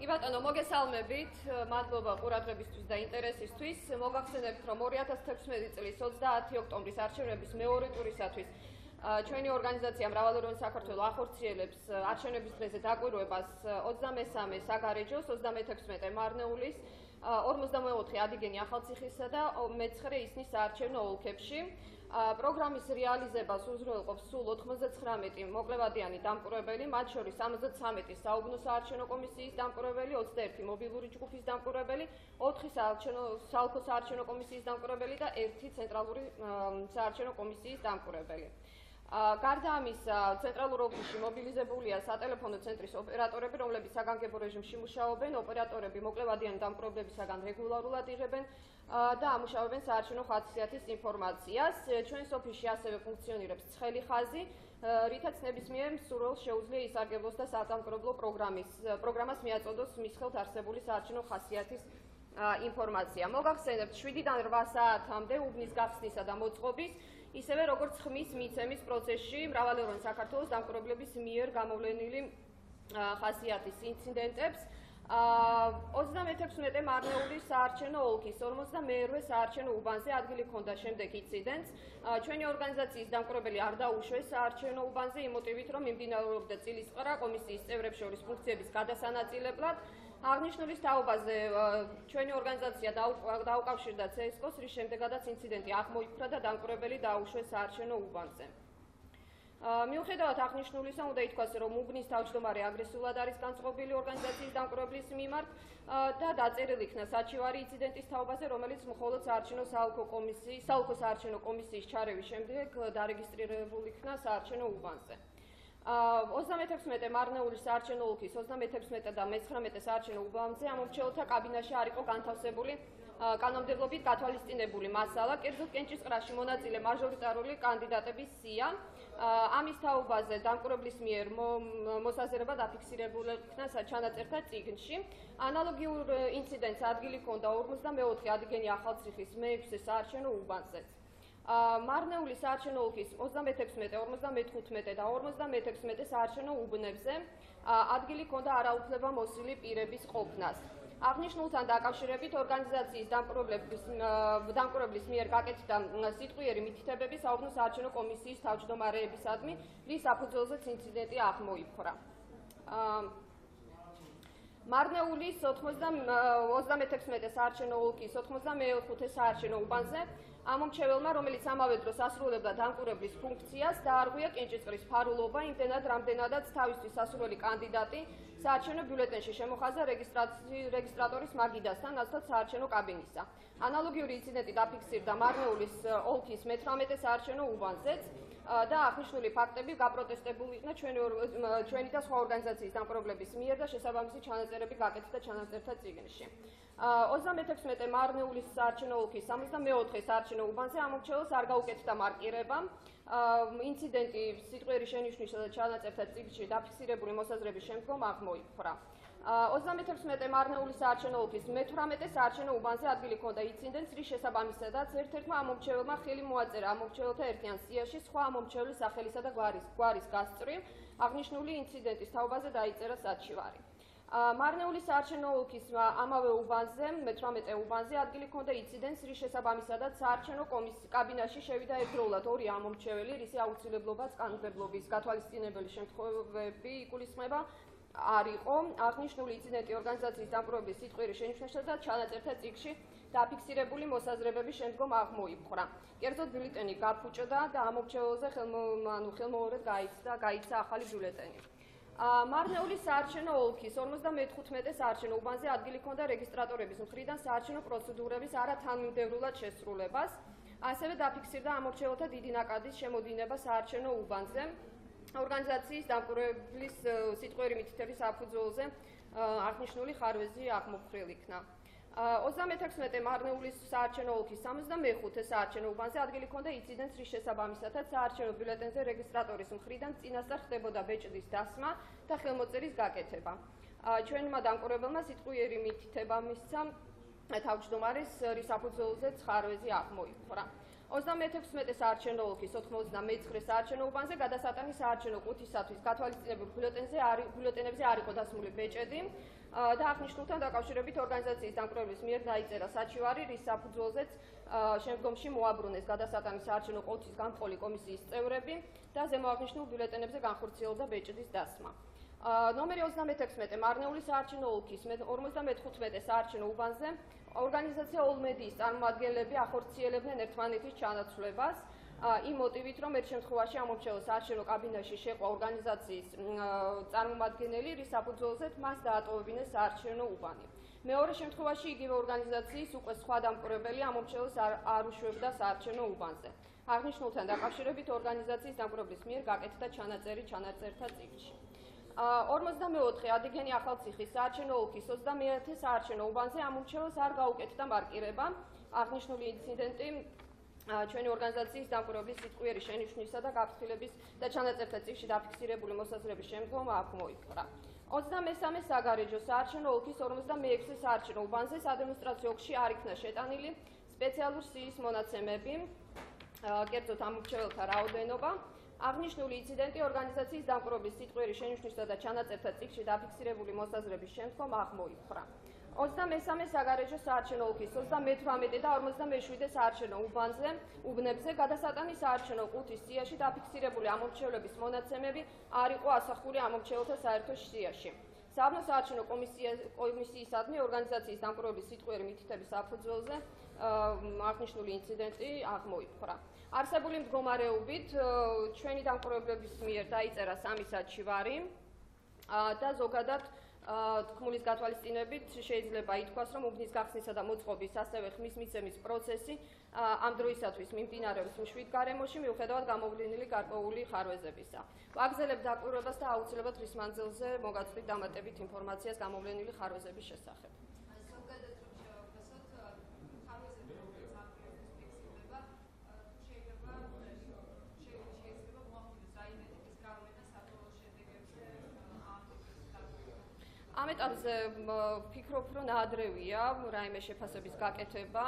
კი ბატონო, მოგესალმებით, მადლობა ყურადღებისთვის და ინტერესისთვის. მოგახსენებთ, რომ 2016 წლის 30 ოქტომბრის არჩევნების მეორე ტურისათვის ჩვენი ორგანიზაცია მრავალეროვნ საქართველოს ახორციელებს არჩევნების დღეზე დაკვირვებას 23 საგარეჯოს, 36 მარნეულის, 44 ადიგენი ახალციხისა და მე-9 ისნის საარჩევნო ოლქებში. პროგრამის რეალიზებას უზრუნველყოფს სულ 99 მოკლევადიანი დამკვირვებელი, მათ შორის 73 საუბნო საარჩევნო კომისიის დამკვირვებელი, 21 მობილური ჯგუფის დამკვირვებელი, 4 საოლქო საარჩევნო კომისიის დამკვირვებელი და 1 ცენტრალური საარჩევნო კომისიის დამკვირვებელი. გარდა ამისა, ცენტრალურ ოფისში მობილიზებულია სატელეფონო ცენტრის ოპერატორები, რომლებიც საგანგებო რეჟიმში მუშაობენ, ოპერატორები მოკლევადიანი დამკვირვებლებისაგან რეგულარულად იღებენ და ამუშავებენ საარჩევნო ხასიათის ინფორმაციას. ჩვენს ოფისში ასევე ფუნქციონირებს ცხელი ხაზი, რითაც ნებისმიერ მსურველს შეუძლია ისარგებლოს და სადამკვირვებლო პროგრამას მიაწოდოს მის ხელთ არსებული საარჩევნო ხასიათის ინფორმაცია. მოგახსენებთ, 7-დან 8 საათამდე უბნის გახსნისა და მოწყობის, ისევე როგორც ხმის მიცემის პროცესში მრავალეროვნ საქართველოს დამკვირვებლების მიერ გამოვლენილი ხასიათის ინციდენტებს 36 მარნეულის საარჩევნო ოლქის 42 საარჩევნო უბანზე ადგილი ჰქონდა შემდეგ ინციდენტს. ჩვენი ორგანიზაციის დამკვირვებელი არ დაუშვეს საარჩევნო უბანზე იმ მოტივით, რომ მიმდინარეობდა წილისყრა კომისიის წევრებს შორის ფუნქციების გადასანაწილებლად. აღნიშნულის თაობაზე ჩვენი ორგანიზაცია დაუკავშირდა CSKO-ს, რის შემდეგაც ინციდენტი აღმოიფხვრა და დამკვირვებელი დაუშვეს საარჩევნო უბანზე. მიუხედავად აღნიშნულისა, უნდა ითქვას, რომ უბნის თავმჯდომარე აგრესიულად არის განწყობილი ორგანიზაციის დამკვირვებლის მიმართ და დაწერილი იქნა საჩივარი ინციდენტის თაობაზე, რომელიც მხოლოდ საოლქო საარჩევნო კომისიის ჩარევის შემდეგ დარეგისტრირებული იქნა საარჩევნო უბანზე. 36 მარნეულის საარჩევნო ოლქის 36 და მე-19 საარჩევნო უბანზე ამომრჩეველთა კაბინაში არ იყო განთავსებული კანონმდებლობით გათვალისწინებული მასალა, კერძოდ კენჭისყრაში მონაწილე მაჟორიტარული კანდიდატების სია. ამის თაობაზე დამკვირვებლის მიერ მოსაზრება დაფიქსირებული იქნა ჩანაწერთა წიგნში. ანალოგიურ ინციდენტს ადგილი ჰქონდა 54 ადიგენი ახალციხის მე-6 საარჩევნო უბანზეც. მარნეულის საარჩევნო ოლქის 36, 55 და 56 საარჩევნო უბნებზე ადგილი ჰქონდა არაუფლება მოსილი პირების ყოფნას. აღნიშნულთან დაკავშირებით ორგანიზაციის დამკვირვებლის მიერ გაკეთდა სიტყვიერი მითითებები საუბნო საარჩევნო კომისიის თავმჯდომარეებისადმი, რის საფუძველზეც ინციდენტი აღმოიფხვრა. მარნეულის 36 საარჩევნო ოლქის 84 საარჩევნო უბანზე ამომრჩეველმა, რომელიც ამავე დროს ასრულებდა დამკვირვებლის ფუნქციას, დაარღვია კენჭისყრის ფარულობა იმდენად, რამდენადაც თავისთვის სასურველი კანდიდატი საარჩევნო ბიულეტენში შემოხაზა რეგისტრატორის მაგიდასთან, ასეთ საარჩევნო კაბინისა. ანალოგიური ინციდენტი დაფიქსირდა მარნეულის ოლქის მე-18 საარჩევნო უბანზეც და აღნიშნული ფაქტები გაპროტესტებული იქნა ჩვენი და სხვა ორგანიზაციის დამკვირვებლების მიერ და შესაბამისი ჩანაწერები გაკეთდა ჩანაწერთა წიგნში. 36 მარნეულის საარჩევნო ოლქის 64 საარჩევნო უბანზე ამომრჩეველს არ გაუკეთდა მარკირება. ინციდენტი სიტყვიერი შენიშვნისა და ჩანაწერთა წიგნში დაფიქსირებული მოსაზრების შემდგომ აღმოიფხვრა. 36 მარნეულის საარჩევნო ოლქის მე-18 საარჩევნო უბანზე ადგილი ჰქონდა ინციდენტს, რის შესაბამისადაც ერთ-ერთმა ამომრჩეველმა ხელი მოაწერა ამომრჩეველთა ერთიან სიაში სხვა ამომრჩეველის სახელისა და გვარის გასწვრივ. აღნიშნული ინციდენტის თაობაზე დაიწერა საჩივარი. მარნეულის საარჩევნო ოლქის ამავე უბანზე, მე-18 უბანზე ადგილი ჰქონდა ინციდენტს, რის შესაბამისადაც საარჩევნო კაბინაში შევიდა ერთდროულად 2 ამომრჩეველი, რისი აუცილებლობაც კანონმდებლობის გათვალისწინებელი შემთხვევები იგულისხმება არ იყო. აღნიშნული ინციდენტი ორგანიზაციის დამკვირვებლის სიტყვიერი შენიშვნისა და ჩანაწერთა წიგნში დაფიქსირებული მოსაზრებების შემდგომ აღმოიფხვრა. კერძოდ ბიულეტენი გაფუჭდა და ამომრჩეველზე ხელმოუარად გაიცა ახალი ბიულეტენი. მარნეულის საარჩევნო ოლქის 55 საარჩევნო უბანზე ადგილი ჰქონდა რეგისტრატორების მხრიდან საარჩევნო პროცედურების არათანმიმდევრულად შესრულებას. ასევე დაფიქსირდა ამომრჩეველთა დიდი ნაკადის შემოდინება საარჩევნო უბანზე. ორგანიზაციის დამკვირვებლის სიტყვიერი მითითების საფუძველზე აღნიშნული ხარვეზი აღმოფხრილ იქნა. 36 მარნეულის საარჩევნო ოლქის 65 საარჩევნო უბანზე ადგილი ჰქონდა ინციდენტს, რის შესაბამისადაც საარჩევნო ბიულეტენზე რეგისტრატორის მხრიდან წინასწარ ხდებოდა ბეჭდის დასმა და ხელმოწერის გაკეთება. ჩვენმა დამკვირვებელმა სიტყვიერი მითითება მისცა თავმჯდომარის, რის საფუძველზეც ხარვეზი აღმოიფხვრა. 36 საარჩევნო ოლქის 99 საარჩევნო უბანზე გადასატანი საარჩევნო ყუთისათვის გათვალისწინებულ ბიულეტენებზე არ იყო დასმული ბეჭედი და აღნიშნულთან დაკავშირებით ორგანიზაციის დამკვირვებლის მიერ დაიწერა საჩივარი, რის საფუძველზეც შემდგომში მოაბრუნეს გადასატანი საარჩევნო ყუთის გამყოლი კომისიის წევრები და ზემოაღნიშნულ ბიულეტენებზე განხორციელდა ბეჭდის დასმა. ნომერი 36 მარნეულის საარჩევნო ოლქის 55 საარჩევნო უბანზე ორგანიზაცია ოლმედიის წარმომადგენლები ახორციელებდნენ ერთმანეთის ჩანაცვლებას იმ მოტივით, რომ ერთ შემთხვევაში ამომრჩეველ საარჩევნო კაბინეტში შეყვა ორგანიზაციის წარმომადგენელი, რის საფუძველზეც მას დაატოვებინეს საარჩევნო უბანი. მეორე შემთხვევაში იგივე ორგანიზაციის უკვე სხვა დამკვირვებელი ამომრჩეველს არ უშვებდა საარჩევნო უბანზე. აღნიშნულთან დაკავშირებით ორგანიზაციის დამკვირვებლის მიერ გაკეთდა ჩანაწერი ჩანაწერთა წიგნში. 44 ადიგენი ახალციხის საარჩევნო ოლქის 21 საარჩევნო უბანზე ამომრჩეველს არ გაუკეთდა მარკირება. აღნიშნული ინციდენტი ჩვენი ორგანიზაციის დამკვირვებლის სიტყვიერი შენიშვნისა და გაფრთხილების და ჩანაწერთა წიგნში დაფიქსირებული მოსაზრების შემდგომ აქ მოიპყრა. 23 საგარეჯო საარჩევნო ოლქის 56 საარჩევნო უბანზე სადემონსტრაციო ოლქში არ იქნა შეტანილი სპეციალურ სიის მონაცემები, კერძოდ ამომრჩეველთა რაოდენობა. აღნიშნული ინციდენტი ორგანიზაციის დამკვირვებლის სიტყვიერი შენიშვნისა და ჩანაწერთა წიგნში დაფიქსირებული მოსაზრების შემდგომ აქ მოიპყრა. 23 საგარეჯო საარჩევნო ოლქის 38 და 57 საარჩევნო უბნებზე გადასატანი საარჩევნო ყუთის სიაში დაფიქსირებული ამომრჩევლების მონაცემები არ იყო ასახული ამომრჩეველთა საერთო სიაში. საბნო საარჩევნო კომისიისადმი ორგანიზაციის დამკვირვებლის სიტყვიერი მითითების საფუძველზე აღნიშნული ინციდენტი აქ მოიპყრა. არსებული მდგომარეობით ჩვენი დამკვირვებლების მიერ დაიწერა 3 საჩივარი და ზოგადად თქმულის გათვალისწინებით შეიძლება ითქვას, რომ უბნის გახსნისა და მოწყობის ასევე ხმის მიცემის პროცესი ამ დროისათვის მიმდინარეობს მშვიდ გარემოში მიუხედავად გამოვლენილი გარკვეული ხარვეზებისა. ვაგრძელებთ დაკვირვებას და აუცილებლად ხის მანძილზე მოგაწვით დამატებით ინფორმაციას გამოვლენილი ხარვეზების შესახებ. ამ ეტაპზე ვფიქრობ, რომ ნაადრევია რაიმე შეფასების გაკეთება.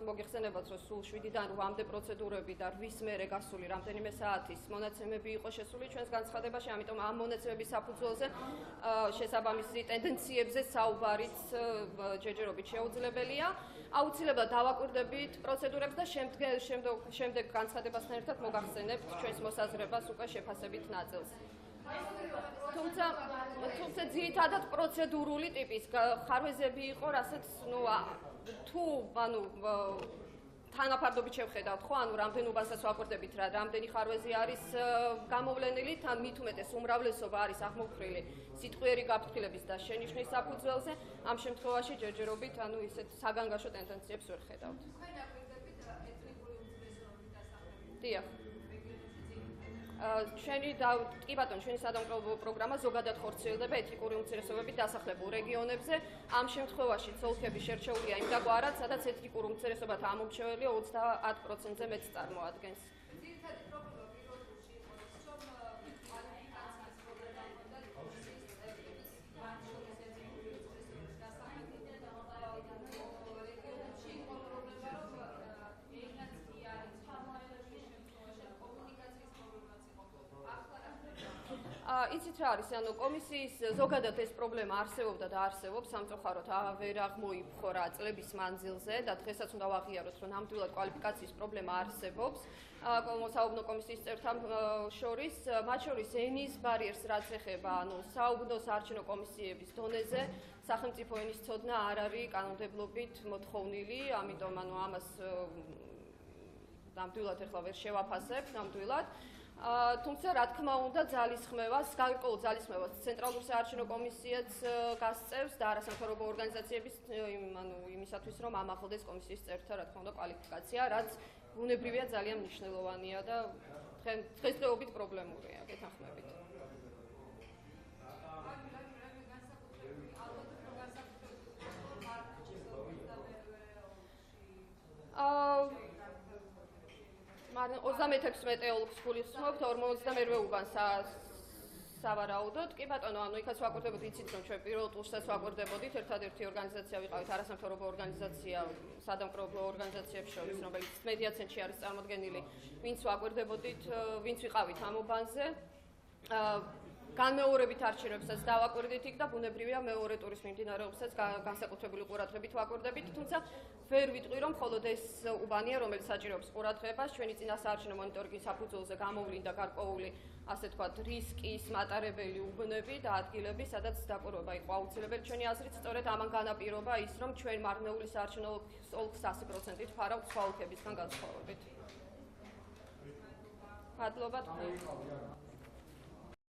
მოგეხსენებათ, რომ სულ 7-დან 8-მდე პროცედურები და 8 მერე გასული რამდენიმე საათის მონაცემები იყო შესული ჩვენს განცხადებაში, ამიტომ ამ მონაცემების საფუძველზე შესაბამისი ტენდენციებზე საუბარიც ჯერჯერობით შეუძლებელია. აუცილებლად დავაკვირდებით პროცედურებს და შემდეგ განცხადებასთან ერთად მოგახსენებთ ჩვენს მოსაზრებას უკვე შეფასებით ნაწილს. თუმცა ძირითადად პროცედურული ტიპის ხარვეზები იყო, რასაც თუ თანაფარდობით შევხედავთ, ხო, რამდენობასაც ვაკვირდებით რა, რამდენი ხარვეზი არის გამოვლენილი, თან მით უმეტეს უმრავლესობა არის აღმოფხრილი სიტყვიერი გაფრთხილების და შენიშვნის საფუძველზე, ამ შემთხვევაში ჯერჯერობით ისეთ საგანგაშო ტენდენციებს ვერ ხედავთ. თქვენ აკვირდებით ეთნიკური უმცირესობების დასახელებით? დიახ. კი ბატონო, ჩვენი სადამკვირვებლო პროგრამა ზოგადად ხორციელდება ეთნიკური უმცირესობებით დასახლებულ რეგიონებზე. ამ შემთხვევაში ოლქები შერჩეულია იმ დაგვარად, სადაც ეთნიკურ უმცირესობათა ამომრჩეველი 30%-ზე მეტს წარმოადგენს. ძირითადი პრობლემა პირველ რიგში იყო ის, რომ კვალიფიკაციის პრობლემა ჰქონდა კომისიის წევრების რეგიონებში იყო პრობლემა, რომ ეინაც კი არის ჩამოერევი შემთხვევაში კომუნიკაციის პრობლემაც იყო. იცით რა არის, კომისიის ზოგადად ეს პრობლემა არსებობდა და არსებობს, სამწუხაროდ ვერ აღმოიფხვრა წლების მანძილზე და დღესაც უნდა ვაღიაროთ, რომ ნამდვილად კვალიფიკაციის პრობლემა არსებობს საუბნო კომისიის წევრთან შორის, მათ შორის ენის ბარიერს რაც ეხება, საუბნო საარჩევნო კომისიების დონეზე სახელმწიფო ენის ცოდნა არ არის კანონმდებლობით მოთხოვნილი, ამიტომ ამას ნამდვილად ახლა ვერ შევაფასებ, ნამდვილად. თუმცა რა თქმა უნდა ძალისხმევას, გარკვეულ ძალისხმევას ცენტრალურ საარჩევნო კომისიაც გასწევს და არასამთავრობო ორგანიზაციების იმისათვის, რომ ამახელდეს კომისიის წევრთა რა თქმა უნდა კვალიფიკაცია, რაც ბუნებრივია ძალიან მნიშვნელოვანია და დღესდღეობით პრობლემურია გეთანხმებით. მაგრამ 36 ოლქს გულისხმობთ 42 უბანს სავარაუდოდ. კი ბატონო, ანუ იქაც ვაკვირდებოდი, იცით რომ ჩვენ პირველ ტურსაც ვაკვირდებოდით, ერთადერთი ორგანიზაცია ვიყავით, არასამთავრობო ორგანიზაცია, სადამკვირვებლო ორგანიზაციებს შორის, რომელიც მედია ცენტრში არის წარმოდგენილი, ვინც ვაკვირდებოდით, ვინც ვიყავით ამ უბანზე. განმეორებით არჩევნებსაც დავაკვირდით იქ და ბუნებრივია მეორე ტურის მიმდინარეობასაც განსაკუთრებული ყურადღებით ვაკვირდებით, თუმცა ვერ ვიტყვი რომ მხოლოდ ეს უბანია, რომელიც საჭიროებს ყურადღებას, ჩვენი წინასაარჩევნო მონიტორინგის საფუძველზე გამოვლინდა გარკვეული, ასე ვთქვათ, რისკის მატარებელი უბნები და ადგილები, სადაც დაკვირვება იყო აუცილებელი. ჩვენი აზრით, სწორედ ამან განაპირობა ის, რომ ჩვენ მარნეული საარჩევნო ოლქს 100%-ით ვფარავთ სხვა ოლქებისგან განსხვავებით. მადლობა თქვენ.